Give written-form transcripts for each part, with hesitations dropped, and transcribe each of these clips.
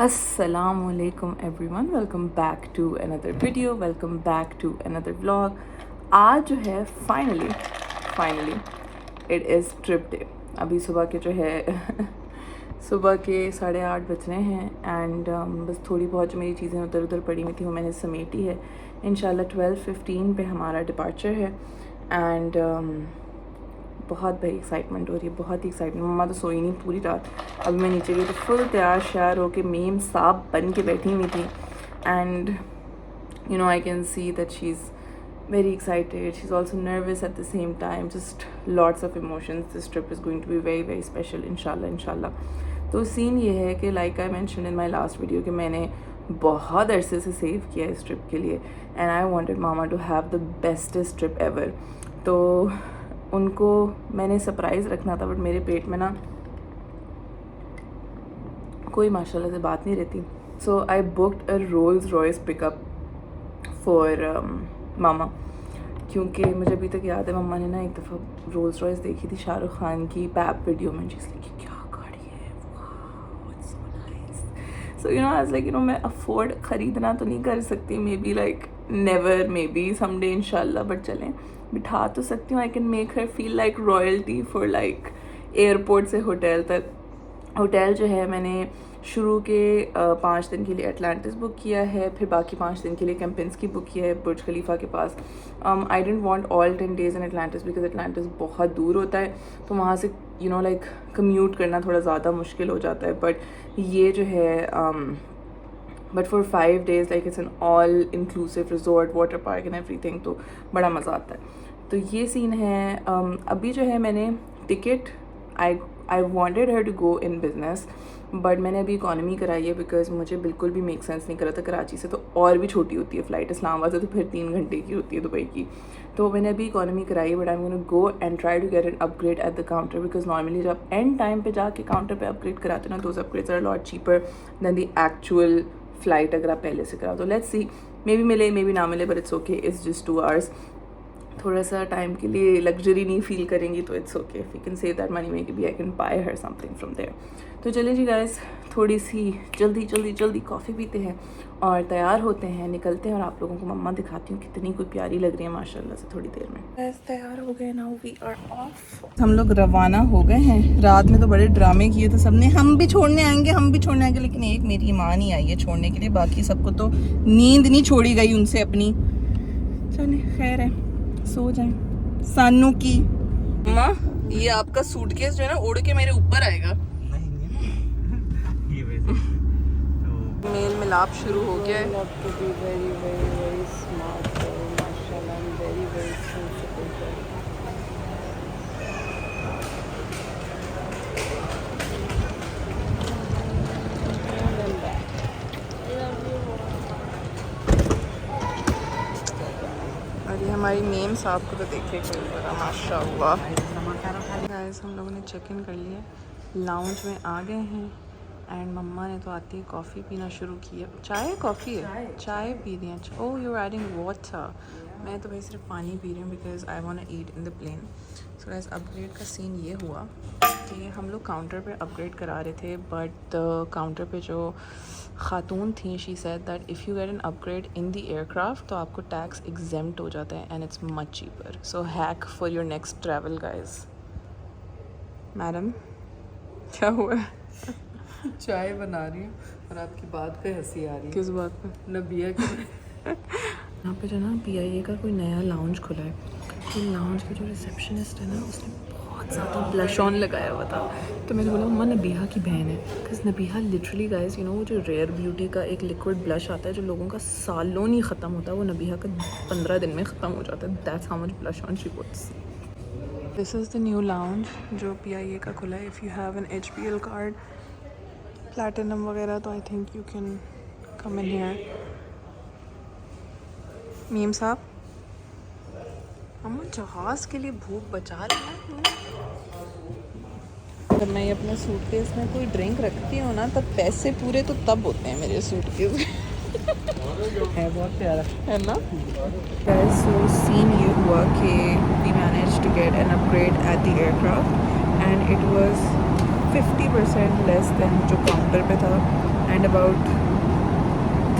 Assalamualaikum everyone, welcome back to another video, welcome back to another vlog. आज जो है finally it is trip day. अभी सुबह के जो है सुबह के 8:30 बज रहे हैं एंड बस थोड़ी बहुत जो मेरी चीज़ें उधर उधर पड़ी हुई थी वो मैंने समेटी है। इंशाल्लाह 12:15 पे हमारा डिपार्चर है एंड बहुत भाई एक्साइटमेंट हो रही है, बहुत ही एक्साइटमेंट। मम्मा तो सोई नहीं पूरी रात। अभी मैं नीचे गई तो फुल तैयार श्यार होके मेम साहब बन के बैठी हुई थी and you know I can see that she is very excited, she's also nervous at the same time, just lots of emotions. This trip is going to be very special inshallah. तो scene ये है कि like I mention in my last video कि मैंने बहुत अरसे से save किया इस ट्रिप के लिए and I wanted mama to have the bestest trip ever. तो उनको मैंने सरप्राइज़ रखना था बट मेरे पेट में ना कोई माशाल्लाह से बात नहीं रहती। So I booked a Rolls Royce pickup for mama, क्योंकि मुझे अभी तक याद है मम्मा ने ना एक दफ़ा रोल्स रॉयस देखी थी शाहरुख खान की पैप वीडियो में, जिसलिए कि क्या गाड़ी है, wow it's so nice. So you know I was like you know मैं अफोर्ड ख़रीदना तो नहीं कर सकती, may be like never, may be someday इंशाल्लाह, बट चलें बिठा तो सकती हूँ। I can make her feel like royalty for like airport से होटल तक। होटल जो है मैंने शुरू के 5 दिन के लिए एटलांटिस बुक किया है, फिर बाकी 5 दिन के लिए कैंपिंस्की बुक किया है बुर्ज खलीफा के पास। I don't want all 10 days in Atlantis because Atlantis बहुत दूर होता है, तो वहाँ से यू नो लाइक कम्यूट करना थोड़ा ज़्यादा मुश्किल हो जाता है। बट ये जो है but for 5 days like it's an all inclusive resort, water park and everything, तो बड़ा मज़ा आता है। तो ये सीन है। अभी जो है मैंने ticket I wanted her to go in business, but मैंने अभी इकॉनमी कराई है बिकॉज मुझे बिल्कुल भी मेक सेंस नहीं करा था। कराची से तो और भी छोटी होती है फ़्लाइट, इस्लामाबाद से तो फिर 3 घंटे की होती है दुबई की। तो मैंने अभी इकॉनमी कराई है, but I am gonna go and try to get an upgrade at the counter because normally जब एंड टाइम पे जाके काउंटर पे अपग्रेड कराते हो ना, those upgrades are lot cheaper than the actual flight अगर आप पहले से कराओ। तो लेट्स सी, मे बी मिले मे बी ना मिले, but it's okay, it's just 2 hours. थोड़ा सा टाइम के लिए लग्जरी नहीं फील करेंगी तो it's okay, if you can save that money maybe I can buy her something from there. तो चलिए जी गाइस, थोड़ी सी जल्दी कॉफ़ी पीते हैं और तैयार होते हैं, निकलते हैं और आप लोगों को मम्मा दिखाती हूँ कितनी कोई प्यारी लग रही है माशाल्लाह से थोड़ी देर में। बस तैयार हो गए, नाउ वी आर ऑफ। हम लोग रवाना हो गए हैं। रात में तो बड़े ड्रामे किए थे सबने, हम भी छोड़ने आएंगे, लेकिन एक मेरी माँ नहीं आई है छोड़ने के लिए, बाकी सबको तो नींद नहीं छोड़ी गई उनसे अपनी। चलिए खैर है, सो जाएं। सानू की माँ, ये आपका सूटकेस जो है ना उड़ के मेरे ऊपर आएगा। ये वैसे तो मेल मिलाप शुरू हो गया है। और ये हमारी मेम साहब को तो देखे कोई बड़ा माशाल्लाह। गाइस हम लोगों ने चेक इन कर लिया, लाउंज में आ गए हैं एंड मम्मा ने तो आती ही कॉफ़ी पीना शुरू किया। चाय कॉफ़ी है, चाय पी रही हैं। Oh you are adding water. मैं तो भाई सिर्फ पानी पी रही हूँ because I want to eat in the plane. So guys upgrade का सीन ये हुआ कि हम लोग काउंटर पे अपग्रेड करा रहे थे, बट काउंटर पे जो खातून थी she said that if you gate an upgrade in the aircraft तो आपको टैक्स एग्जेम्प्ट हो जाता है and it's much cheaper. So hack for your next travel guys. Madam क्या हुआ है? चाय बना रही हूँ और आपकी बात पे हंसी आ रही है। किस बात पे? नबिया की यहाँ पे जो ना PIA का कोई नया लाउंज खुला है, तो लाउंज का जो रिसेप्शनिस्ट है ना उसने बहुत ज़्यादा ब्लश ऑन लगाया हुआ था। तो मैंने बोला मम्मा नबिहा की बहन है, because Nabiha literally guys you know वो जो रेयर ब्यूटी का एक लिक्विड ब्लश आता है जो लोगों का सालों नहीं ख़त्म होता, वो नबिहा का 15 दिन में ख़त्म हो जाता है। That's how much blush on she puts. This is the new lounge जो PIA का खुला है। If you have an HPL card platinum वगैरह तो I think you can come in here. Meme साहब, हम जहाज़ के लिए भूख बचा रहे हैं। जब मैं अपने सूटकेस में कोई ड्रिंक रखती हूँ ना तब पैसे पूरे तो तब होते हैं मेरे सूटकेस है, बहुत प्यारा है ना। सो सीन ये हुआ कि we manage to get an upgrade at the aircraft and it was 50% less than जो काउंटर पे था। एंड अबाउट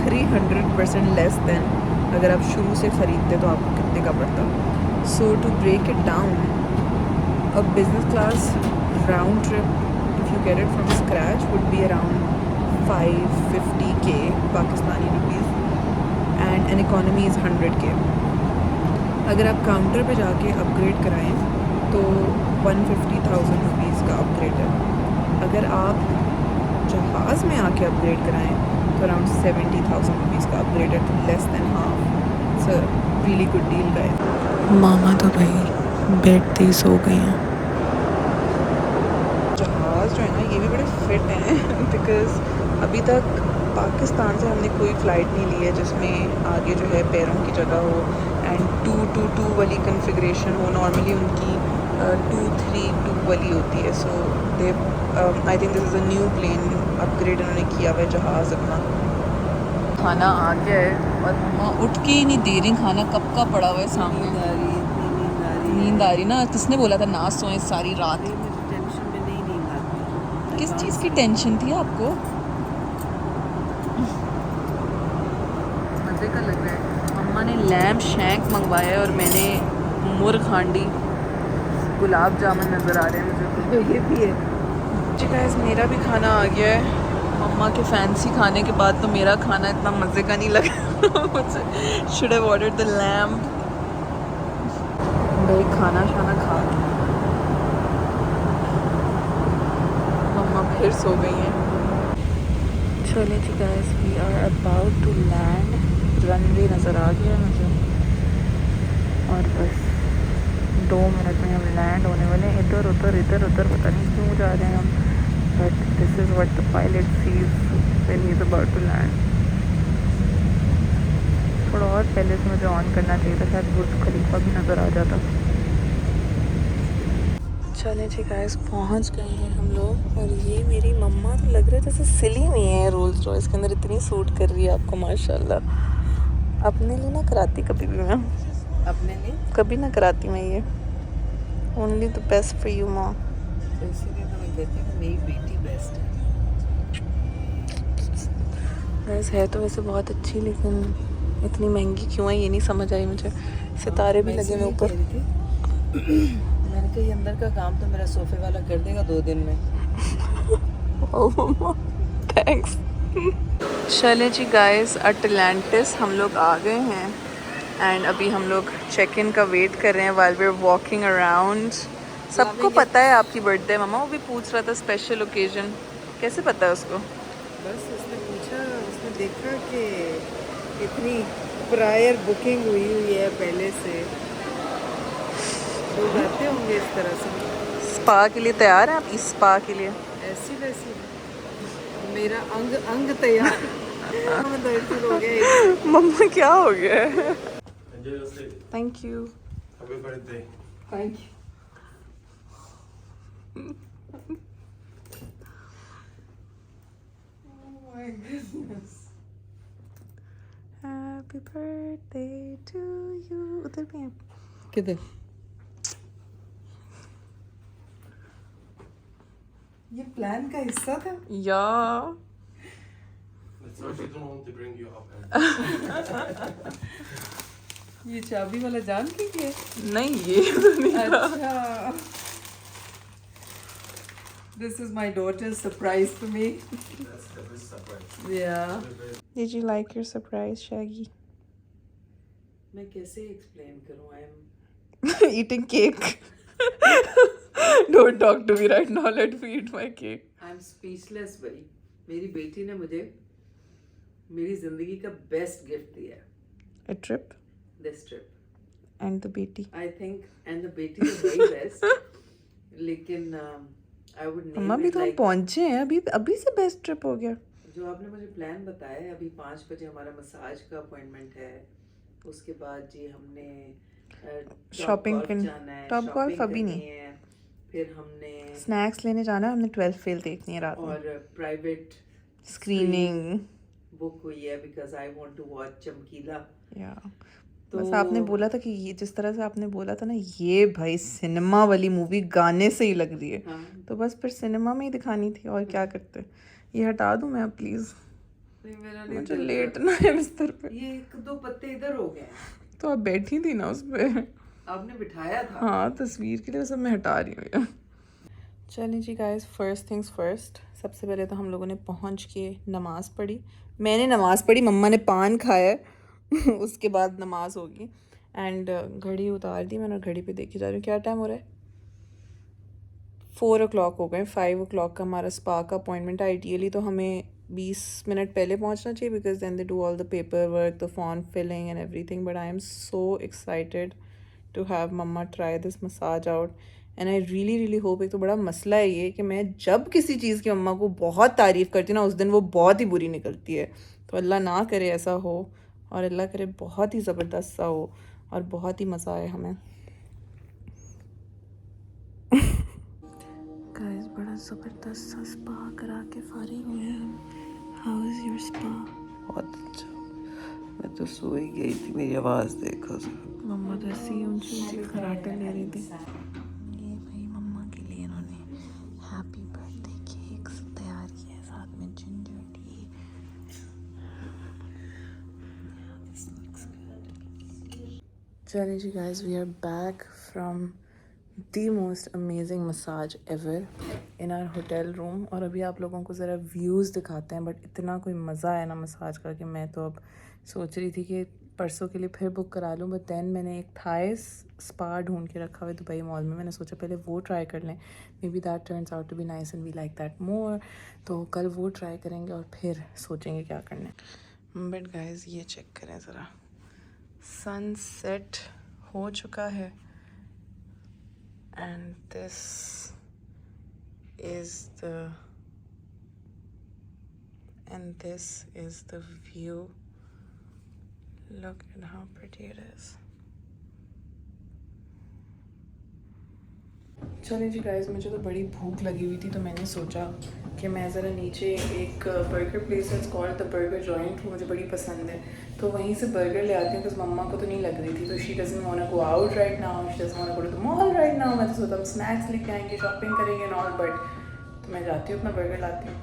300% लेस देन अगर आप शुरू से ख़रीदते तो आपको कितने का पड़ता. So to break it down, a business class round trip if you get it from scratch would be around 550K Pakistani rupees and an economy is 100K. अगर आप काउंटर पे जाके अपग्रेड कराएं तो 150,000 रुपीज़ का अपग्रेड है. अगर आप जहाज़ में आके अपग्रेड कराएं तो अराउंड 70,000 रुपीज़ का अपग्रेड है, तो less than half. It's a really good deal guys. Mama तो भाई बेड पे सो गई हैं. जहाज़ जो है ना ये भी बड़े फिट हैं बिकॉज़ अभी तक पाकिस्तान से हमने कोई फ़्लाइट नहीं ली है जिसमें आगे जो है पैरों की जगह हो एंड 2-2-2 वाली कन्फिग्रेशन हो. नॉर्मली उनकी 2-3-2 वाली होती है. So they I think this is a new plane upgrade उन्होंने किया हुआ है जहाज़ अपना. खाना आ गया है और मम्मा उठ के ही नहीं दे रही. खाना कब का पड़ा हुआ है सामने. नींद आ रही ना. किसने बोला था ना सोएं सारी रात. टेंशन में नहीं नींद आती. किस चीज़ की टेंशन थी आपको? मज़े का लग रहा है. मम्मा ने लैम्प शैंक मंगवाया है और मैंने मुर्ग हांडी. गुलाब जामुन नज़र आ रहे हैं मुझे. तो ये भी है. जी गाइस मेरा भी खाना आ गया है. मम्मा के फैंसी खाने के बाद तो मेरा खाना इतना मज़े का नहीं लगा मुझे. Should have ordered the lamp. भाई खाना शाना खा के मम्मा फिर सो गई हैं. चलिए जी guys we are about to land. Runway नज़र आ गया है मुझे और बस 2 मिनट में हम लैंड होने वाले हैं. इधर उधर पता नहीं क्यों जा रहे हैं हम. But this is what the pilot sees when he is about to land. थोड़ा और पहले से मुझे ऑन करना चाहिए था, शायद बुर्ज खलीफा भी नज़र आ जाता. चले जी गाइस पहुंच गए हैं हम लोग. और ये मेरी मम्मा तो लग रहा है जैसे सिली हुई है रोल्स रॉयस के अंदर. इतनी सूट कर रही है आपको माशाल्लाह. अपने लिए ना कराती कभी भी मैं. अपने लिए कभी ना कराती मैं ये. Only the best for you माँ. तो इसीलिए तो मैं कहती हूँ मेरी बेटी बेस्ट है. वैसे है तो वैसे बहुत अच्छी, लेकिन इतनी महंगी क्यों है ये नहीं समझ आई मुझे. सितारे भी लगे हुए ऊपर. मैंने कहा ये अंदर का काम तो मेरा सोफे वाला कर देगा 2 दिन में. ओह मम्मा थैंक्स. चले जी गाइस अटलांटिस हम लोग आ गए हैं एंड अभी हम लोग चेक इन का वेट कर रहे हैं while we're walking around. सबको पता है आपकी बर्थडे मम्मा. वो भी पूछ रहा था स्पेशल ओकेजन. कैसे पता है उसको? बस उसने पूछा, उसने देखा कि इतनी प्रायर बुकिंग हुई है पहले से. लोग आते होंगे इस तरह से. स्पा के लिए तैयार हैं आप? इस स्पा के लिए ऐसी वैसी मेरा अंग अंग तैयार. मैं दर्द हो गया. मम्मा क्या हो गया है? Thank you. Happy birthday. Thank you. Happy birthday to you. उधर भी हैं किधर? ये प्लान का हिस्सा था. या That's why she don't want to bring you up. And ये चाबी वाला जान के किया. नहीं ये तो नहीं था. अच्छा. This is my daughter's surprise to me. that's the best surprise. Yeah. Did you like your surprise, Shaggy? मैं कैसे explain करूँ? I'm Eating cake. Don't talk to me right now. Let me eat my cake. speechless भाई. मेरी बेटी ने मुझे मेरी जिंदगी का बेस्ट गिफ्ट दिया है. A trip This trip. and the baby. I think and the बेटी is very best. लेकिन I would name मम्मा भी it तो हम like पहुंचे हैं. अभी से बेस्ट ट्रिप हो गया. जो आपने मुझे प्लान बताया है. अभी 5 बजे हमारा मसाज का अपॉइंटमेंट है. उसके बाद जी हमने शॉपिंग जाना है. टॉप गोल्फ shopping अभी करनी नहीं. है. फिर हमने स्नैक्स लेने जाना है. हमने 12 फेल देखनी है रात में. और प्राइवेट स्क्रीनिंग बुक हुई है because I want to watch Chamkila. या तो बस आपने बोला था कि ये जिस तरह से आपने बोला था ना ये भाई सिनेमा वाली मूवी गाने से ही लग रही है. हाँ. तो बस फिर सिनेमा में ही दिखानी थी और क्या करते. ये हटा दूँ मैं अब प्लीज़? नहीं, मेरा नहीं मुझे दिल लेटना है बिस्तर पे। ये 1-2 पत्ते इधर हो गए हैं। तो आप बैठी थी ना उस पर। आपने बिठाया था। हाँ, तस्वीर के लिए सब मैं हटा रही हूँ। चलें जी गाइस, फर्स्ट थिंग्स फर्स्ट। सबसे पहले तो हम लोगों ने पहुँच के नमाज़ पढ़ी। मैंने नमाज़ पढ़ी, मम्मा ने पान खाया है। उसके बाद नमाज होगी। एंड घड़ी उतार दी मैंने और घड़ी पे देखी जा रही हूँ क्या टाइम हो रहा है। 4 o'clock हो गए। 5 o'clock का हमारा स्पा का अपॉइंटमेंट है। आइडियली तो हमें 20 मिनट पहले पहुंचना चाहिए because then they do all the paperwork, the form filling and everything. But I am so excited to have mumma try this massage out and I really really hope. एक तो बड़ा मसला है ये कि मैं जब किसी चीज़ की मम्मा को बहुत तारीफ़ करती हूँ ना, उस दिन वो बहुत ही बुरी निकलती है। तो अल्लाह ना करे ऐसा हो और अल्लाह करे बहुत ही ज़बरदस्त सा हो और बहुत ही मज़ा आए हमें। गाइस, बड़ा ज़बरदस्त सा स्पा करा के फारिग हुए हैं। How is your spa? बहुत अच्छा। मैं तो सो ही गई थी, मेरी आवाज़ देखो। मम्मा तो ऐसी ऊंची ऊंची खराटे ले रही थी। ये भाई मम्मा के लिए इन्होंने हैप्पी बर्थडे केक्स तैयार किए हैं, साथ में जिंजर टी। चलिए जी guys, we are back from the most amazing massage ever in our hotel room. और अभी आप लोगों को ज़रा व्यूज़ दिखाते हैं। बट इतना कोई मज़ा आया ना मसाज का कि मैं तो अब सोच रही थी कि परसों के लिए फिर बुक करा लूँ। बट दैन मैंने एक थाई स्पा ढूंढ के रखा हुआ है दुबई मॉल में। मैंने सोचा पहले वो ट्राई कर लें, maybe that turns out to be nice and we like that more. तो कल वो ट्राई करेंगे और फिर सोचेंगे क्या करना है। बट गाइस, ये चेक करें ज़रा, सनसेट हो चुका है and this is the view. Look at how pretty it is. चलिए जी गाइस, मुझे तो बड़ी भूख लगी हुई थी तो मैंने सोचा कि मैं ज़रा नीचे एक बर्गर प्लेस है, it's called the burger joint, वो मुझे बड़ी पसंद है। तो वहीं से बर्गर ले आती हूँ बिकॉज मम्मा को तो नहीं लग रही थी। तो she doesn't want to go out right now, she doesn't want to go to the mall right now. मैं तो सोचा हम स्नैक्स लेके आएंगे, शॉपिंग करेंगे एंड ऑल। बट तो मैं जाती हूँ अपना बर्गर लाती हूँ।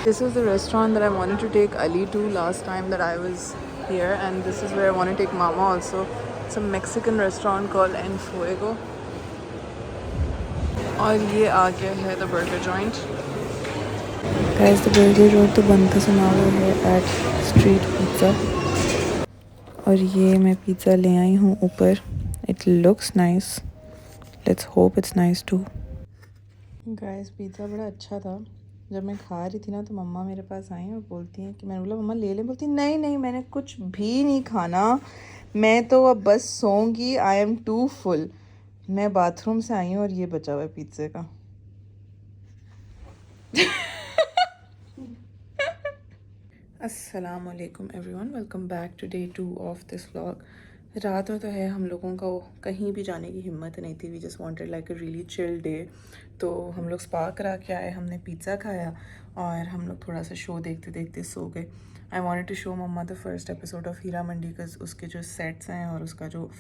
This is the restaurant that I wanted to take Ali to last time that I was here, and this is where I want to take Mama also. It's a Mexican restaurant called En Fuego. और ये आ गया है the burger joint. Guys, the burger joint तो बनता सुना हुआ है at Street Pizza. और ये मैं पिज़्ज़ा ले आई हूँ ऊपर. It looks nice. Let's hope it's nice too. Guys, pizza बड़ा अच्छा था। जब मैं खा रही थी ना तो मम्मा मेरे पास आई और बोलती हैं कि मैंने बोला मम्मा ले लें, बोलती नहीं नहीं मैंने कुछ भी नहीं खाना, मैं तो अब बस सोऊंगी, आई एम टू फुल। मैं बाथरूम से आई हूँ और ये बचा हुआ है पिज़्ज़े का। अस्सलाम वालेकुम everyone, welcome back to day 2 of this vlog. रात में तो है हम लोगों का कहीं भी जाने की हिम्मत नहीं थी। We just wanted like a really chill day. तो हम लोग स्पा करा के आए, हमने पिज़्ज़ा खाया और हम लोग थोड़ा सा शो देखते देखते सो गए। I wanted to show mamma the first episode of Heera Mandi because उसके जो सेट्स हैं और उसका जो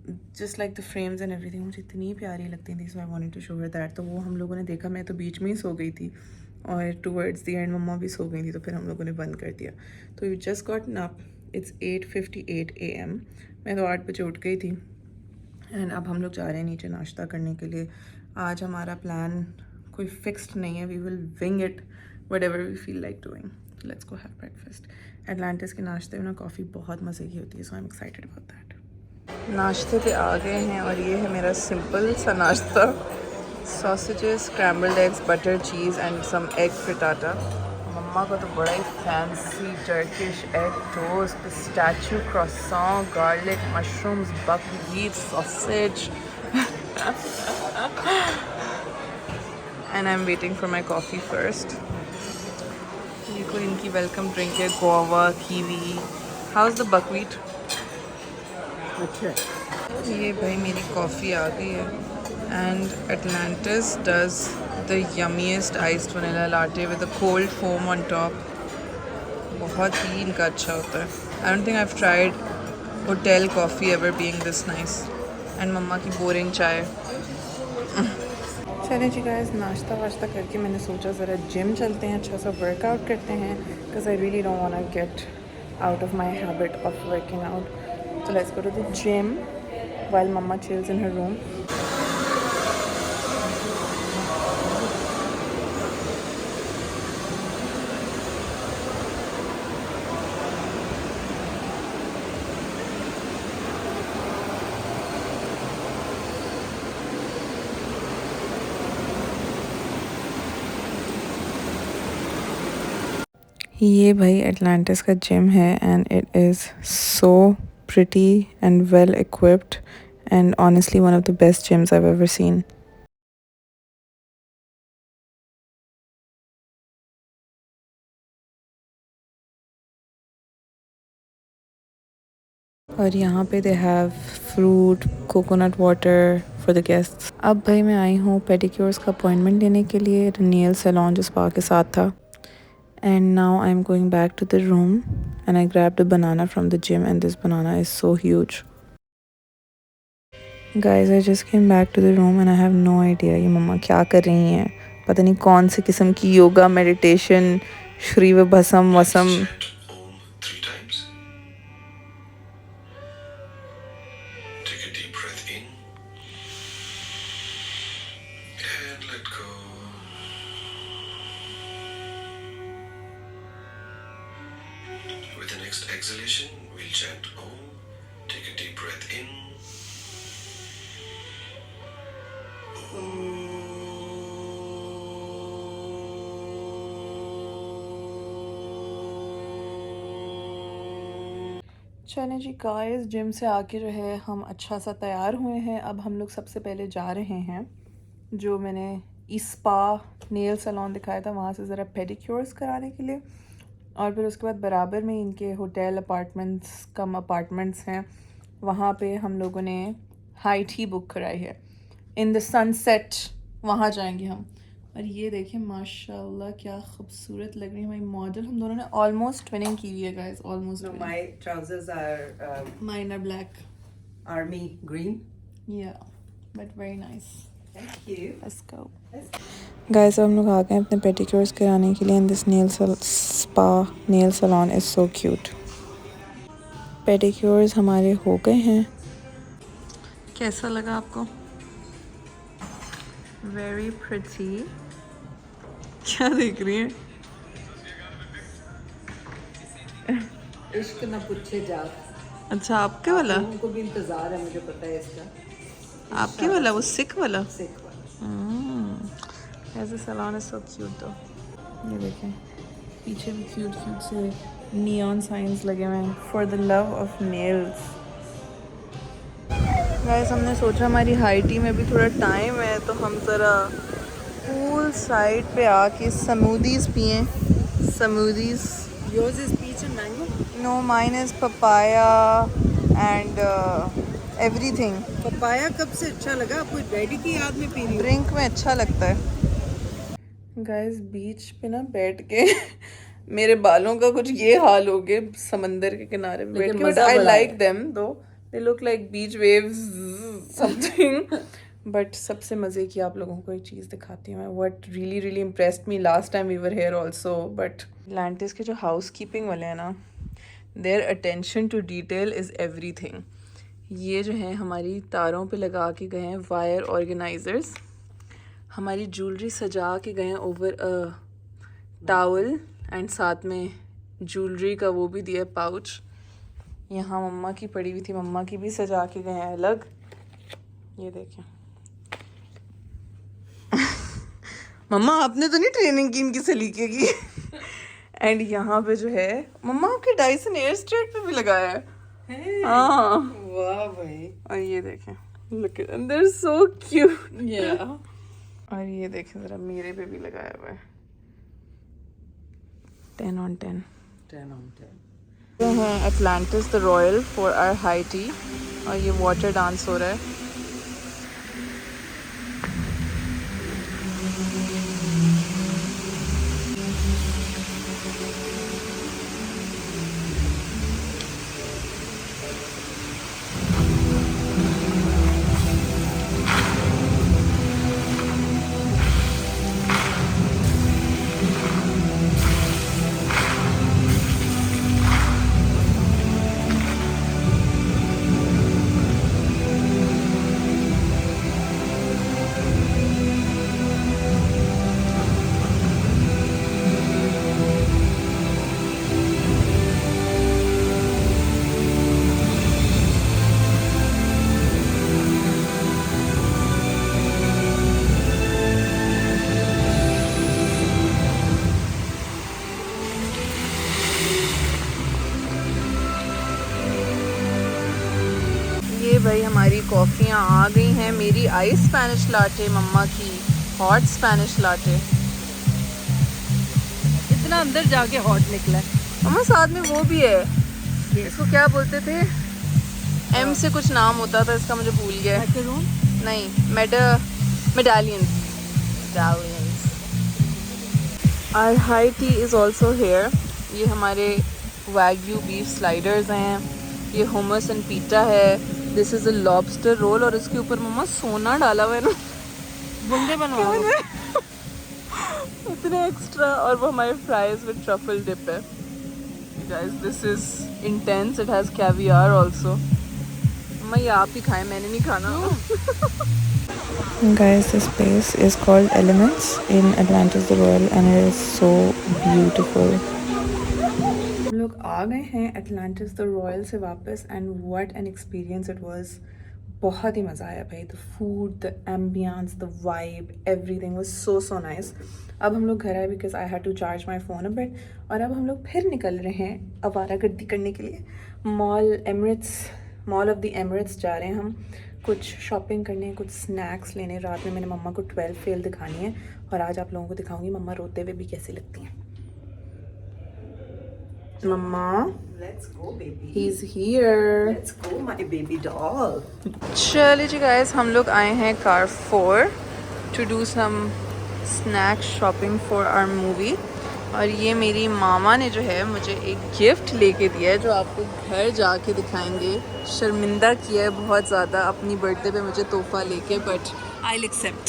just like the frames and everything मुझे इतनी प्यारी लगती थी। So I wanted to show her that. तो वो हम लोगों ने देखा, मैं तो बीच में ही सो गई थी और टूवर्ड्स द एंड मम्मा भी सो गई थी, तो फिर हम लोगों ने बंद कर दिया। तो you just got up, it's 8:58 AM। मैं तो 8 बजे उठ गई थी एंड अब हम लोग जा रहे हैं नीचे नाश्ता करने के लिए। आज हमारा प्लान कोई फिक्स्ड नहीं है, we will wing it whatever we feel like doing. Let's go have breakfast. Atlantis के नाश्ते में ना कॉफ़ी बहुत मज़े की होती है, so I am excited about that. नाश्ते पे आ गए हैं और ये है मेरा सिंपल सा नाश्ता, sausages, scrambled eggs, butter cheese and some egg frittata. Mamma को तो बड़ा ही fancy Turkish egg toast, pistachio croissant, garlic, mushrooms, buckwheat sausage and I am waiting for my coffee first. ये कोई इनकी वेलकम ड्रिंक है, guava, kiwi. How is the buckwheat? अच्छा। ये भाई मेरी कॉफ़ी आ गई है and Atlantis does the yummiest iced vanilla latte with a cold foam on top. बहुत ही इनका अच्छा होता है. I don't think I've tried hotel coffee ever being this nice. And मम्मा की boring चाय. चलें जी गाइस, नाश्ता वाश्ता करके मैंने सोचा ज़रा जिम चलते हैं, अच्छा सा वर्कआउट करते हैं, because I really don't want to get out of my habit of working out. So let's go to the gym while mama chills in her room. ये भाई एटलांटिस का जिम है and it is so pretty and well equipped and honestly one of the best gyms I have ever seen. और यहाँ पे they have fruit, coconut water for the guests. अब भाई मैं आई हूँ पेडिक्योर्स का अपॉइंटमेंट लेने के लिए नेल सैलून जो स्पा के साथ था. And now I'm going back to the room and I grabbed a banana from the gym and this banana is so huge. Guys, I just came back to the room and I have no idea ये मम्मा क्या कर रही हैं. पता नहीं कौन सी किस्म की योगा, मेडिटेशन, श्रीव भसम वसम. Take a deep breath in and let go. With the next exhalation, we'll chant Om. Take a deep breath in. चलें जी गाइस, जिम से आके जो है हम अच्छा सा तैयार हुए हैं. अब हम लोग सबसे पहले जा रहे हैं जो मैंने स्पा नेल सैलून दिखाया था वहाँ से ज़रा पेडिक्योर्स कराने के लिए. और फिर उसके बाद बराबर में इनके होटल अपार्टमेंट्स कम अपार्टमेंट्स हैं, वहाँ पे हम लोगों ने हाई टी बुक कराई है इन द सनसेट. वहाँ जाएंगे हम. और ये देखें माशाल्लाह क्या खूबसूरत लग रही है हमारी मॉडल. हम दोनों ने ऑलमोस्ट ट्विनिंग की हुई है guys, almost. No, my trousers are mine are black. army green. Yeah, but very nice. Thank you. Let's go. Guys, हम लोग आ गए अपने पेडिक्योर्स कराने के लिए. And this spa nail salon is so cute. Pedicures हमारे हो गए हैं. कैसा लगा आपको? Very pretty. क्या देख रही है? इश्क न पूछे जा. अच्छा, आपके वाला? उनको भी इंतजार है, मुझे पता है इसका. आपके वाला, वो सिक वाला? सिक वाला. ऐसे सैलून इज सो क्यूट. तो ये देखें पीछे भी क्यूट क्यूट से नियॉन साइंस लगे हुए हैं for the love of nails. Guys, हमने सोचा हमारी हाई टी में भी थोड़ा टाइम है तो हम ज़रा पूल साइड पे आके स्मूदीज़ पिएं. Smoothies. Yours is peach and mango. No, mine is papaya and everything. Papaya कब से अच्छा लगा आपको? डैडी की याद में पी रही हो? ड्रिंक में अच्छा लगता है. गाइस, बीच पे ना बैठ के मेरे बालों का कुछ ये हाल हो गया समंदर के किनारे पे बैठ के. बट आई लाइक देम दो, they look like beach waves something. But सबसे मज़े की आप लोगों को एक चीज़ दिखाती हूँ मैं. What really really impressed me last time we were here also. But Atlantis के जो हाउस कीपिंग वाले हैं ना, their attention to detail is everything. ये जो है हमारी तारों पे लगा के गए हैं वायर ऑर्गेनाइजर्स. हमारी ज्वेलरी सजा के गए हैं ओवर अ टावल एंड साथ में ज्वेलरी का वो भी दिया पाउच. यहाँ मम्मा की पड़ी हुई थी, मम्मा की भी सजा के गए हैं अलग. ये देखें. मम्मा आपने तो नहीं ट्रेनिंग की इनकी सलीके की. एंड यहाँ पे जो है मम्मा आपके डाइसन एयर स्ट्रेट पे भी लगाया है. हाँ, वाह भाई. और ये देखें, look at them, they're so cute. Yeah. और ये देखें ज़रा मेरे पे भी लगाया हुआ है. 10 on 10. 10 on 10. तो हैं Atlantis the royal for our high tea. और ये वाटर डांस हो रहा है. भाई हमारी कॉफ़ियाँ आ गई हैं। मेरी आइस स्पेनिश लाटे, मम्मा की हॉट स्पेनिश लाटे। इतना अंदर जाके हॉट निकला है। मम्मा साथ में वो भी है, इसको क्या बोलते थे, एम से कुछ नाम होता था इसका, मुझे भूल गया है। मैकरून? नहीं, medallions. Our high tea is also here. ये हमारे वैग्यू बीफ स्लाइडर्स हैं, ये hummus एंड पीटा है। This is a lobster roll और इसके ऊपर मम्मा सोना डाला हुआ है ना, बुंदे बनवाओ। इतने एक्स्ट्रा। और वो हमारे फ्राइज विद ट्रफल डिप है। Guys this is intense, it has caviar also. Mamma ये आप ही खाएं, मैंने नहीं खाना। Guys, this place is called Elements in Atlantis the Royal and it is so beautiful. हम लोग आ गए हैं एटलांटिस द रॉयल से वापस and what an experience it was. बहुत ही मज़ा आया भाई। The food, the ambience, the vibe, everything was so nice. अब हम लोग घर आए because I had to charge my phone a bit. और अब हम लोग फिर निकल रहे हैं आवारागर्दी करने के लिए। मॉल ऑफ द एमिरेट्स जा रहे हैं हम, कुछ शॉपिंग करने, कुछ स्नैक्स लेने। रात में मैंने मम्मा को 12 फेल दिखानी है और आज आप लोगों को दिखाऊंगी मम्मा रोते हुए भी कैसी लगती हैं। मम्मा, Let's go, baby. he's here. Let's go, my baby doll. चलिए जी गाइस, हम लोग आए हैं Carrefour to do some snack shopping for our movie. और ये मेरी मामा ने जो है मुझे एक गिफ्ट लेके दिया है जो आपको घर जाके दिखाएंगे। शर्मिंदा किया है बहुत ज़्यादा अपनी बर्थडे पे मुझे तोहफा लेके, but I will accept.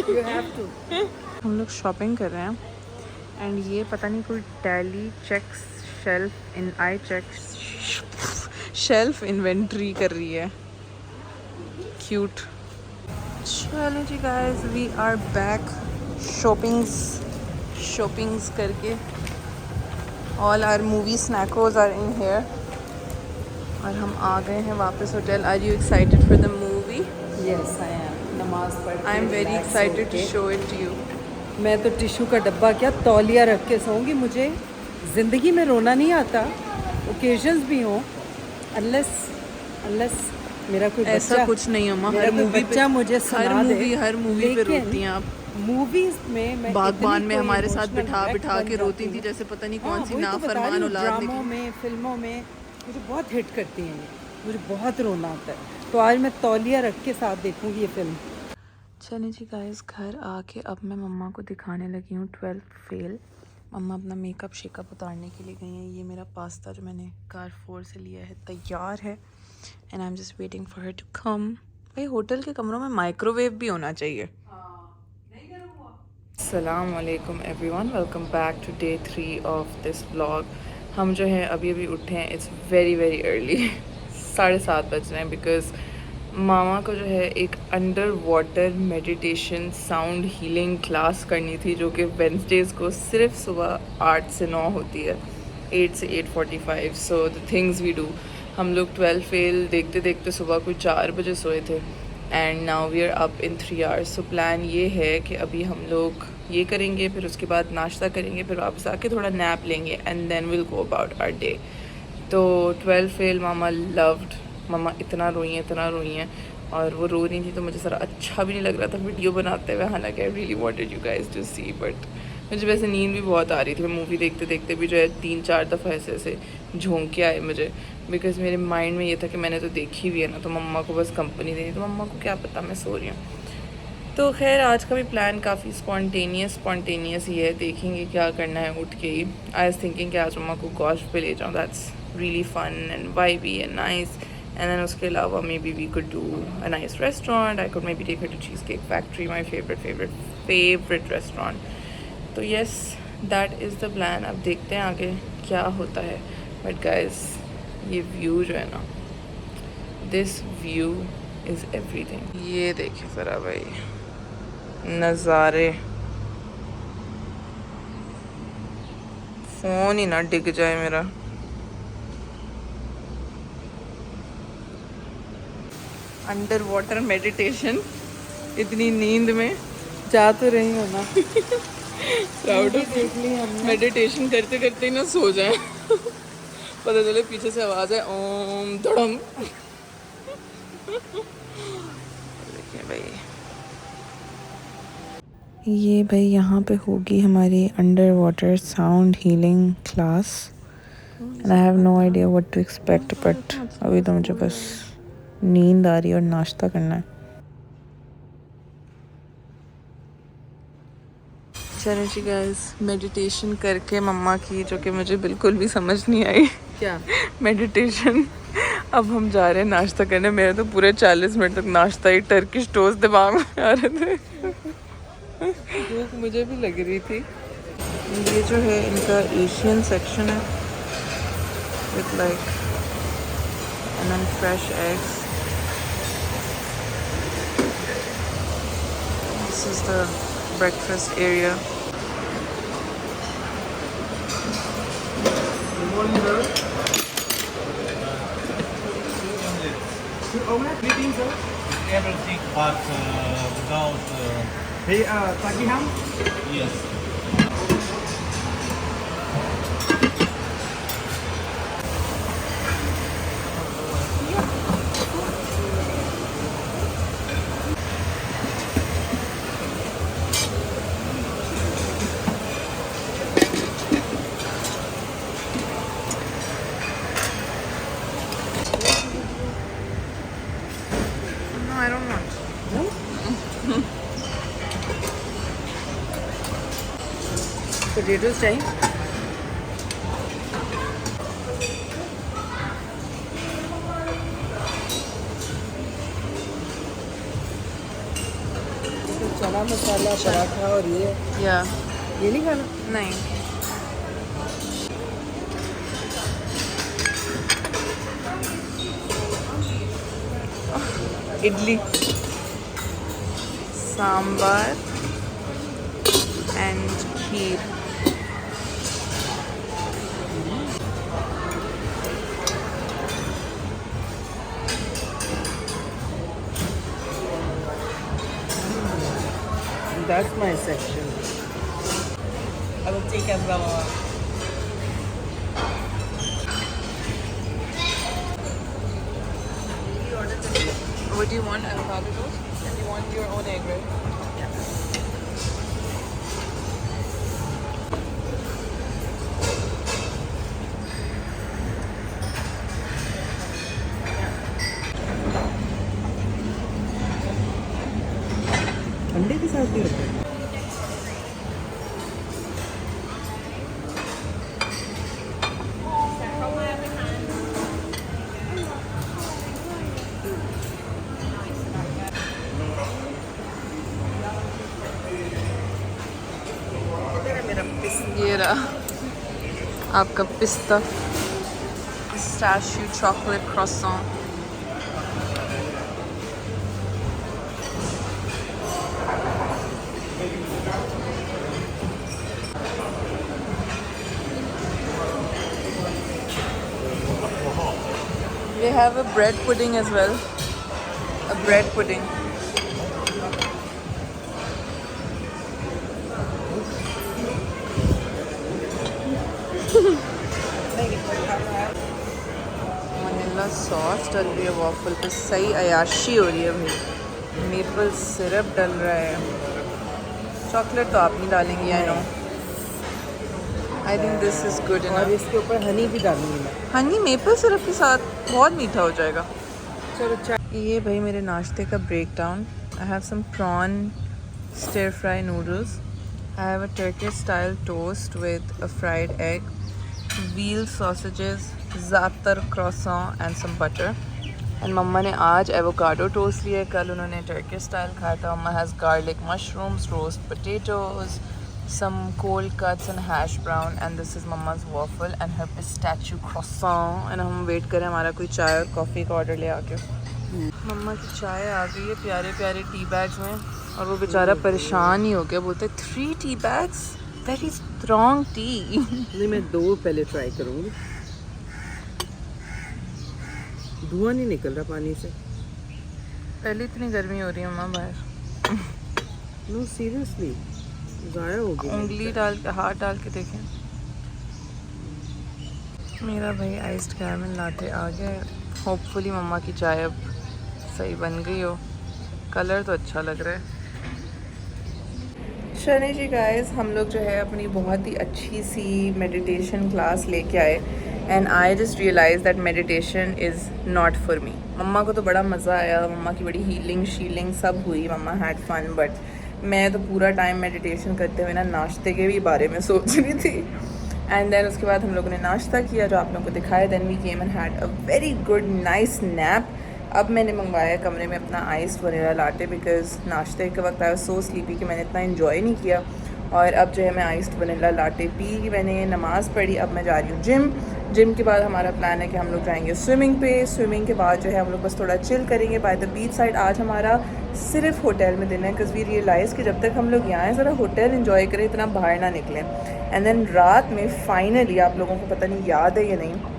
You have to. हम लोग शॉपिंग कर रहे हैं एंड ये पता नहीं कोई टैली चेक्स शेल्फ इन्वेंट्री कर रही है। क्यूट। चलो जी guys, we are back shoppings करके। All our movie snacks are in here. और हम आ गए हैं वापस hotel. Are you excited for the movie? Yes, I am. नमाज पढ़ के I am very relax excited too होके। Show it to you. मैं तो टिश्यू का डब्बा क्या तौलिया रख के सोऊंगी। मुझे ज़िंदगी में रोना नहीं आता, ओकेजन्स भी हों, अनलेस मेरा कोई ऐसा बच्चा, कुछ नहीं अम्मा, मेरा हर कोई मूवी बच्चा मुझे सुना दे। हर मूवी पे लेकिन रोती हैं आप। मूवीज में मैं बागबान इतनी में कोई हमारे साथ emotional बिठा wreck बिठा बन के रोती जाती थी हूँ। जैसे पता नहीं हाँ, कौन सी वही तो बता नाफरमान रही हूँ, औलाद ड्रामों निकली। में, फिल्मों में मुझे बहुत हिट करती हैं ये, मुझे बहुत रोना आता है। तो आज मैं तौलिया रख के साथ देखूंगी ये फिल्म। चलें जी गाइस, घर आके अब मैं मम्मा को दिखाने लगी हूँ 12th फेल। मम्मा अपना मेकअप शेकअप उतारने के लिए गई हैं। ये मेरा पास्ता जो मैंने कारफोर से लिया है तैयार है and I am just waiting for her to come. भाई होटल के कमरों में माइक्रोवेव भी होना चाहिए। अस्सलाम वालेकुम everyone, welcome back to day 3 of this vlog. हम जो है अभी उठे हैं। इट्स वेरी अर्ली 7:30 बज रहे हैं बिकॉज़ मामा को जो है एक under water meditation sound healing class करनी थी जो कि वेडनेसडेज़ को सिर्फ सुबह 8 से 9 होती है, 8 से 8:45। So the things we do, हम लोग 12 फेल देखते देखते सुबह कोई 4 बजे सोए थे and now we are up in 3 hours. So plan ये है कि अभी हम लोग ये करेंगे, फिर उसके बाद नाश्ता करेंगे, फिर वापस आके थोड़ा नैप लेंगे and then will go about our day. तो 12 फेल मामा लव्ड। मम्मा इतना रोई हैं और वो रो रही थी तो मुझे ज़रा अच्छा भी नहीं लग रहा था वीडियो बनाते हुए। हालांकि I really wanted you guys to see, but मुझे वैसे नींद भी बहुत आ रही थी। मूवी देखते देखते भी जो है 3-4 दफ़ा ऐसे झोंके आए मुझे, बिकॉज मेरे माइंड में ये था कि मैंने तो देखी भी है ना, तो मम्मा को बस कंपनी देनी, तो मम्मा को क्या पता मैं सो रही हूँ। तो खैर आज का भी प्लान काफ़ी स्पॉन्टेनियस ही है, देखेंगे क्या करना है उठ के ही। आई वाज थिंकिंग कि आज मम्मा को गोश्त पे ले जाऊँ, that's really fun and vibey and nice. And then उसके अलावा maybe we could do a nice restaurant. I could maybe take her to Cheesecake Factory, my favourite restaurant. तो yes, that is the plan. अब देखते हैं आगे क्या होता है। बट गाइज ये व्यू जो है ना, दिस व्यू इज़ एवरीथिंग। ये देखिए ज़रा भाई नज़ारे, फ़ोन ही ना डिग जाए मेरा। अंडर वाटर मेडिटेशन, इतनी नींद में जा तो रही हो ना। प्राउड ऑफ देख ली हमने। मेडिटेशन करते करते ही ना सो जाए। पता चले पीछे से आवाज़ है ओम धड़म। भाई, ये भाई यहाँ पे होगी हमारी underwater sound healing class and I have no idea what to expect, but अभी तो मुझे बस नींद आ रही है और नाश्ता करना है। चलो जी गाइस, मेडिटेशन करके मम्मा की, जो कि मुझे बिल्कुल भी समझ नहीं आई क्या मेडिटेशन, अब हम जा रहे हैं नाश्ता करने। मेरे तो पूरे 40 मिनट तक नाश्ता ही टर्किश टोस्ट दिमाग में आ रहे थे। भूख मुझे भी लग रही थी। ये जो है इनका एशियन सेक्शन है with like and then fresh eggs. This is the breakfast area. Everything but without Thì tagi ham? yes. No, I don't want. Potatoes चाहिए? तो चना मसाला पराठा और Yeah. ये नहीं खाना? नहीं। Idli, sambar and kheer. That's my section. I will take umbrella. What do you want? Avocado toast? And you want your own egg, right? अंडे के साथ भी होता है? ये रहा आपका पिस्ता pistachio chocolate croissant. We have a bread pudding as well. A bread pudding. Vanilla sauce डल रही है वॉफल पे, सही अयाशी हो रही है भाई। मेपल सिरप डल रहा है, चॉकलेट तो आप नहीं डालेंगी, I know. I think this is good और इनफ। इसके ऊपर हनी भी डालूंगी मैं। हनी मेपल सिरप के साथ बहुत मीठा हो जाएगा। चलो चाय। ये भाई मेरे नाश्ते का breakdown. I have some prawn stir fry noodles. I have a Turkish style toast with a fried egg, veal sausages, zaatar croissant and some butter. And मम्मा ने आज एवोकाडो टोस्ट लिया है, कल उन्होंने टर्किश स्टाइल खाया था। Mamma has garlic mushrooms, roast potatoes, some cold cuts and hash brown, and this is मम्मा's waffle and her pistachio croissant. and हम wait करें हमारा कोई चाय और कॉफ़ी का ऑर्डर ले आके। मम्मा की चाय आ गई है प्यारे प्यारे टी बैग्स में, और वो बेचारा परेशान ही हो गया, बोलते 3 tea bags, very strong T. नहीं, मैं 2 पहले ट्राई करूँगी। धुआं नहीं निकल रहा पानी से। पहले इतनी गर्मी हो रही है मम्मा बाहर। नो सीरियसली, ज़ाया हो गया। उंगली डाल के, हाथ डाल के देखें। मेरा भाई आइस्ड कैरमल लाटे आ गया है। होपफुली मम्मा की चाय अब सही बन गई हो। कलर तो अच्छा लग रहा है। चलिए जी गाइस, हम लोग जो है अपनी बहुत ही अच्छी सी मेडिटेशन क्लास लेके आए and I just realise that meditation is not for me. Mamma को तो बड़ा मज़ा आया, मम्मा की बड़ी हीलिंग शीलिंग सब हुई, मम्मा हैड फन, बट मैं तो पूरा टाइम मेडिटेशन करते हुए ना नाश्ते के भी बारे में सोच रही थी। एंड देन उसके बाद हम लोगों ने नाश्ता किया जो आप लोगों को दिखाया। Then we came and had a very good nice nap. अब मैंने मंगवाया कमरे में अपना आइस वनीला लाटे बिकॉज नाश्ते के वक्त आई वाज सो स्लीपी कि मैंने इतना इन्जॉय नहीं किया। और अब जो है मैं आइस्ड वनीला लाटे पी, मैंने नमाज़ पढ़ी, अब मैं जा रही हूँ जिम। जिम के बाद हमारा प्लान है कि हम लोग जाएंगे स्विमिंग पे। स्विमिंग के बाद जो है हम लोग बस थोड़ा चिल करेंगे बाय द बीच साइड। आज हमारा सिर्फ होटल में दिन है बिकॉज वी रियलाइज़ कि जब तक हम लोग यहाँ हैं ज़रा होटल इन्जॉय करें, इतना बाहर ना निकलें। एंड देन रात में फाइनली, आप लोगों को पता नहीं याद है या नहीं,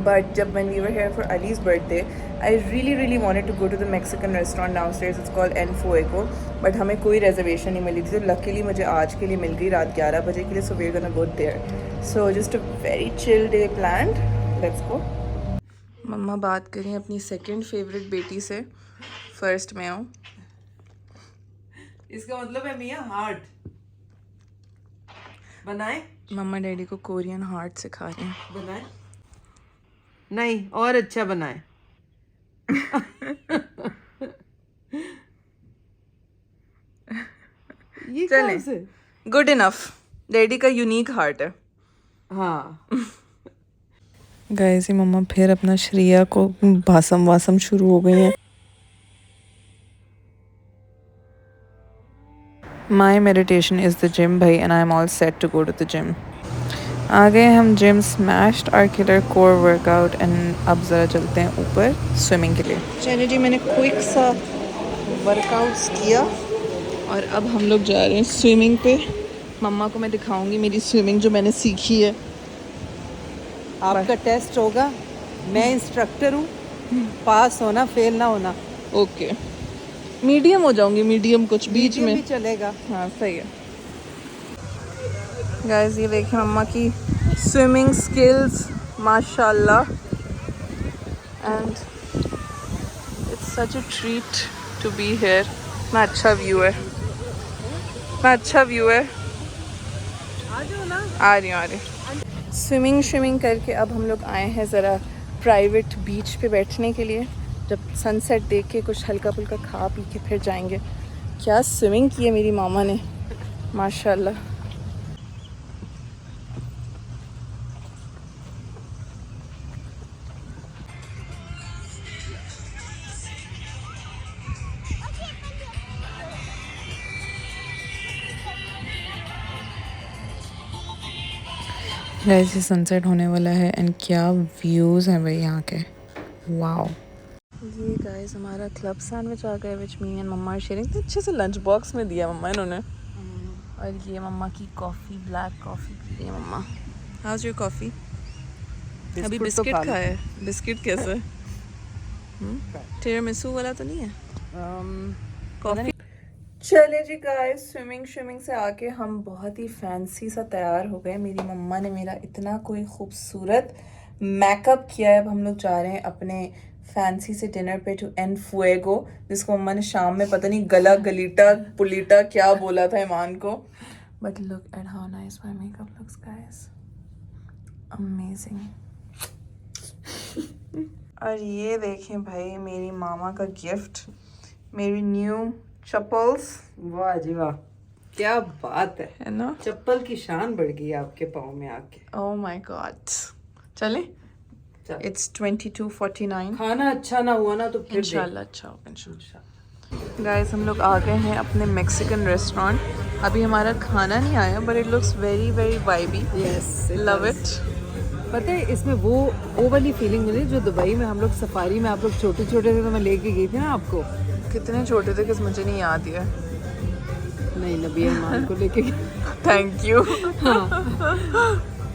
but जब when we were here for Ali's birthday, I really wanted to go to the Mexican restaurant downstairs. It's called El Fuego, but हमें कोई reservation नहीं मिली थी, तो luckily मुझे आज के लिए मिल गई रात 11 बजे के लिए. So we're gonna go there. So just a very chill day planned. Let's go. मम्मा बात करें अपनी सेकंड फेवरेट बेटी से, फर्स्ट में हूँ। इसका मतलब है मियाँ हार्ट बनाए। मम्मा डैडी को कोरियन हार्ट सिखा रही हैं। बनाए नहीं, और अच्छा बनाए। ये कौन से? गुड इनफ, डैडी का यूनिक हार्ट है। हाँ गाइस, ये मम्मा फिर अपना श्रेया को भाषम वासम शुरू हो गई हैं। My meditation is the gym भाई, and I am all set to go to the gym. आ गए हम gym, smashed our killer core workout and अब ज़रा चलते हैं ऊपर स्विमिंग के लिए। चलिए जी, मैंने क्विक सा वर्कआउट्स किया और अब हम लोग जा रहे हैं स्विमिंग पे। मम्मा को मैं दिखाऊंगी मेरी स्विमिंग जो मैंने सीखी है। आपका टेस्ट होगा, मैं इंस्ट्रक्टर हूँ, पास होना फेल ना होना। ओके, मीडियम हो जाऊंगी, मीडियम कुछ बीच में भी चलेगा। हाँ सही है। गाइस, ये देखिए मम्मा की स्विमिंग स्किल्स माशाल्लाह, and it's such a treat to be here. इतना अच्छा व्यू है, इतना अच्छा व्यू है। आ रही हूँ। स्विमिंग करके अब हम लोग आए हैं ज़रा प्राइवेट बीच पे बैठने के लिए। जब सनसेट देख के कुछ हल्का फुल्का खा पी के फिर जाएंगे। क्या स्विमिंग की है मेरी मामा ने, माशाल्लाह। गाइस, ये सनसेट होने वाला है एंड क्या व्यूज़ हैं भाई यहाँ के, वाओ। ये गाइस हमारा क्लब सैंडविच आ गया विच मी एंड मम्मा शेयरिंग। इतने अच्छे से लंच बॉक्स में दिया मम्मा इन्होंने। और ये मम्मा की कॉफ़ी, ब्लैक कॉफ़ी पी रही है मम्मा। How's your coffee? अभी बिस्किट खाया है। बिस्किट कैसे? टिरामिसू वाला तो नहीं है? कॉफ़ी। चले जी गाइस, स्विमिंग से आके हम बहुत ही फैंसी सा तैयार हो गए। मेरी मम्मा ने मेरा इतना कोई खूबसूरत मेकअप किया है। अब हम लोग जा रहे हैं अपने फैंसी से डिनर पे टू एन फुएगो, जिसको मम्मा ने शाम में पता नहीं गला गलीटा पुलीटा क्या बोला था ईमान को। But look at how nice my makeup looks guys, amazing. और ये देखें भाई मेरी मामा का गिफ्ट, मेरी न्यू चप्पल्स। वाह जी वाह, क्या बात है ना, चप्पल की शान बढ़ गई आपके पाँव में आके। Oh my God. चले, इट्स 22:49। खाना अच्छा ना हुआ ना तो फिर इंशाल्लाह अच्छा होगा इंशाल्लाह। गाइस, हम लोग आ गए हैं अपने मैक्सिकन रेस्टोरेंट। अभी हमारा खाना नहीं आया but it looks very vibey. Yes, love it. पता है इसमें वो वाली फीलिंग मिली जो दुबई में हम लोग सफारी में, आप लोग छोटे छोटे थे तो मैं लेके गई थी ना आपको। कितने छोटे थे कि मुझे नहीं याद है। नहीं, नबिया ईमान को लेके थैंक यू।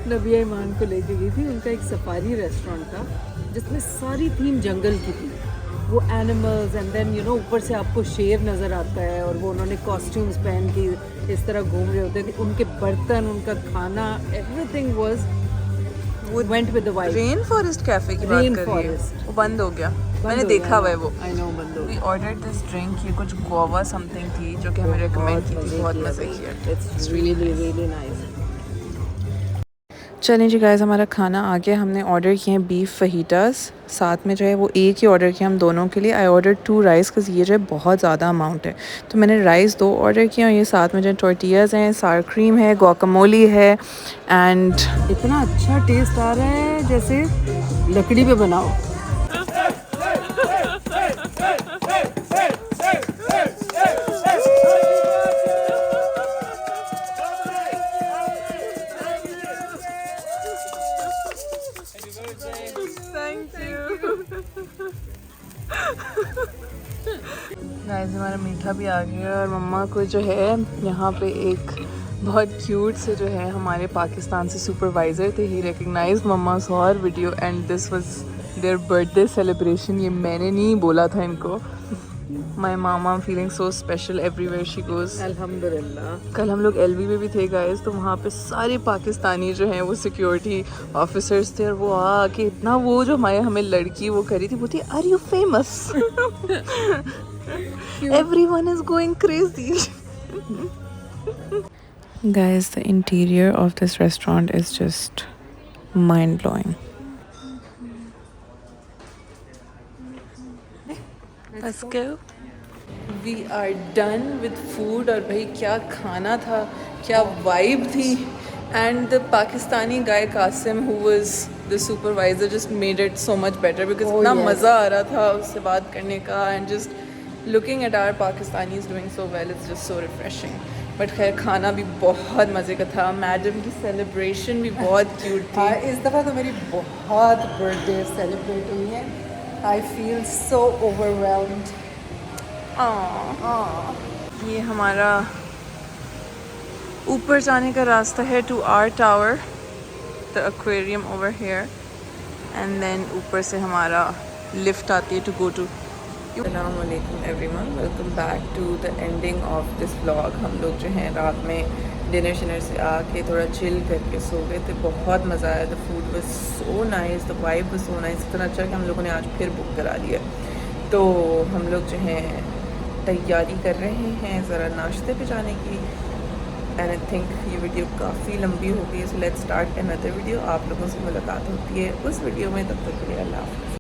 नबिया ईमान को लेके गई थी। उनका एक सफारी रेस्टोरेंट था जिसमें सारी थीम जंगल की थी, वो animals, and then you know ऊपर से आपको शेर नज़र आता है और वो उन्होंने कॉस्ट्यूम्स पहन के इस तरह घूम रहे होते थे। उनके बर्तन, उनका खाना, everything was went with the vibe. Rain forest cafe की बात कर रही है? Rainforest। वो बंद हो गया। मैंने देखा हुआ है वो। आई नो बंद हो वी ऑर्डर्ड दिस ड्रिंक, ये कुछ गुआवा समथिंग थी जो कि हमें रिकमेंड की थी, बहुत मज़े किया। It's really nice. चलें जी गाइस, हमारा खाना आ गया। हमने ऑर्डर किए हैं बीफ फहीटास, साथ में जो है वो एक ही ऑर्डर किया हम दोनों के लिए। आई ऑर्डर 2 राइस क्योंकि ये जो है बहुत ज़्यादा अमाउंट है, तो मैंने राइस 2 ऑर्डर किए और ये साथ में जो टोर्टियाज़ हैं, सार क्रीम है, गुआकामोली है एंड इतना अच्छा टेस्ट आ रहा है जैसे लकड़ी पे बनाओ। गाइस हमारा मीठा भी आ गया और मम्मा को जो है यहाँ पे एक बहुत क्यूट से जो है हमारे पाकिस्तान से सुपरवाइज़र थे, he recognised mamma's her video and this was their birthday celebration. ये मैंने नहीं बोला था इनको। My mama feeling so special everywhere she goes. अल्हम्दुलिल्लाह। कल हम लोग एलवी में भी थे गाइस, तो वहाँ पे सारे पाकिस्तानी जो हैं वो सिक्योरिटी ऑफिसर्स थे और वो आके इतना वो जो हमें लड़की वो करी थी, वो थी are you famous, everyone is going crazy. Guys, the interior of this restaurant is just mind-blowing. Let's go. We are done with food और भाई क्या खाना था, क्या vibe थी. And the Pakistani guy Qasim, who was the supervisor, just made it so much better because इतना मज़ा आ रहा था उससे बात करने का and just looking at our Pakistanis doing so well, it's just so refreshing. But खैर खाना भी बहुत मज़े का था, मैडम की सेलिब्रेशन भी बहुत क्यूट थी। हाँ, इस दफ़ा तो मेरी बहुत बर्थडे सेलिब्रेट हुई है। I feel so overwhelmed. ये हमारा ऊपर जाने का रास्ता है to our tower, the aquarium over here, and then ऊपर से हमारा लिफ्ट आती है टू गो टू। अस्सलाम वालेकुम everyone, welcome back to the ending of this vlog. हम लोग जो हैं रात में डिनर शिनर से आके थोड़ा चिल करके सो गए थे, बहुत मज़ा आया। The food was so nice, the vibe was so nice, इतना अच्छा कि हम लोगों ने आज फिर बुक करा लिया। तो हम लोग जो हैं तैयारी कर रहे हैं ज़रा नाश्ते पे जाने की, एंड आई थिंक ये वीडियो काफ़ी लंबी हो गई है, so let's start another video. आप लोगों से मुलाकात होती है उस वीडियो में, तब तक के लिए अल्लाह हाफ़िज़।